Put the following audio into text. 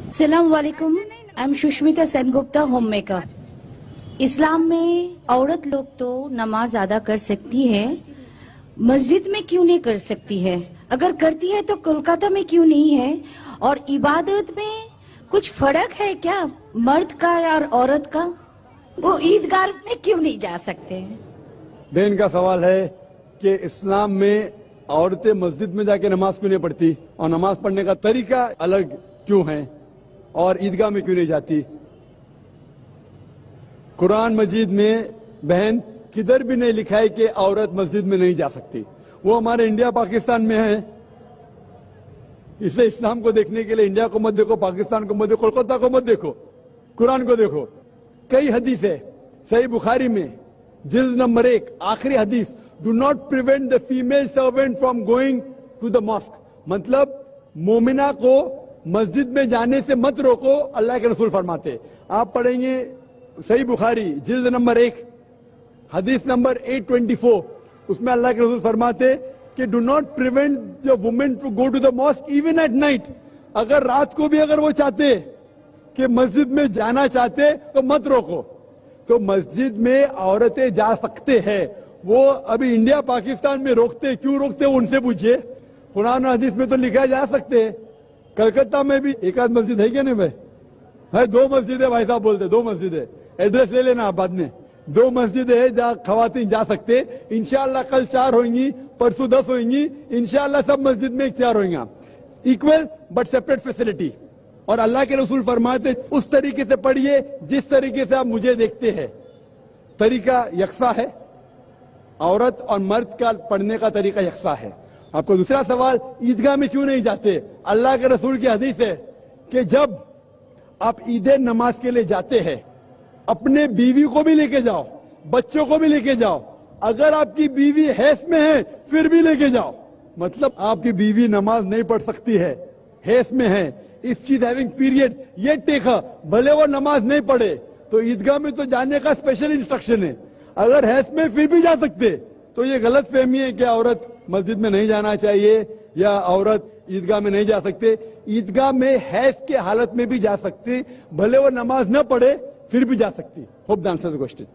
अस्सलाम वालेकुम, I am Sushmita Sengupta, homemaker. Islam में औरत लोग तो नमाज अदा कर सकती है, मस्जिद में क्यों नहीं कर सकती है? अगर करती है तो कोलकाता में क्यों नहीं है? और इबादत में कुछ फर्क है क्या मर्द का और औरत का? वो ईदगाह में क्यों नहीं जा सकते? बहन का सवाल है कि इस्लाम में औरतें मस्जिद में जाके नमाज क्यों नहीं पढ़ती और नमाज पढ़ने का तरीका अलग क्यों है और ईदगाह में क्यों नहीं जाती। कुरान मजीद में बहन किधर भी नहीं लिखा है कि औरत मस्जिद में नहीं जा सकती। वो हमारे इंडिया पाकिस्तान में है, इसलिए इस्लाम को देखने के लिए इंडिया को मत देखो, पाकिस्तान को मत देखो, कोलकाता को मत देखो, कुरान को देखो। कई हदीस है सही बुखारी में जिल्द नंबर 1 आखिरी हदीस, do not prevent the female servant from going to the mosque, मतलब मोमिना को मस्जिद में जाने से मत रोको, अल्लाह के रसूल फरमाते। आप पढ़ेंगे सही बुखारी जिल्द नंबर 1 हदीस नंबर 824, उसमें अल्लाह के रसूल फरमाते कि do not prevent your women to go to the mosque even at night. अगर रात को भी अगर वो चाहते कि मस्जिद में जाना चाहते तो मत रोको। तो मस्जिद में औरतें जा सकते हैं, वो अभी इंडिया पाकिस्तान में रोकते, क्यों रोकते उनसे पूछिए। कुरान और हदीस में तो लिखा है जा सकते हैं। कलकत्ता में भी एक आध मस्जिद है क्या नहीं भाई? है, 2 मस्जिद है भाई साहब बोलते, 2 मस्जिद है, एड्रेस ले लेना आप बाद में। 2 मस्जिद है जहाँ खवातीन जा सकते। इंशाअल्लाह कल 4 होंगी, परसों 10 होंगी, इंशाअल्लाह सब मस्जिद में 4 होंगे, इक्वल बट सेपरेट फैसिलिटी। और अल्लाह के रसूल फरमाते उस तरीके से पढ़िए जिस तरीके से आप मुझे देखते हैं। तरीका यकसा है, औरत और मर्द का पढ़ने का तरीका यकसा है। आपको दूसरा सवाल, ईदगाह में क्यों नहीं जाते? अल्लाह के रसूल की हदीस है कि जब आप ईद नमाज के लिए जाते हैं, अपने बीवी को भी लेके जाओ, बच्चों को भी लेके जाओ। अगर आपकी बीवी हैस में है फिर भी लेके जाओ, मतलब आपकी बीवी नमाज नहीं पढ़ सकती है, हैस में है, if she is having period, ये टेका, भले वो नमाज नहीं पढ़े तो ईदगाह में तो जाने का स्पेशल इंस्ट्रक्शन है। अगर हैस में फिर भी जा सकते, तो ये गलत फहमी है कि औरत मस्जिद में नहीं जाना चाहिए या औरत ईदगाह में नहीं जा सकते। ईदगाह में हैस के हालत में भी जा सकती, भले वो नमाज न पढ़े फिर भी जा सकती। Hope the answer the question.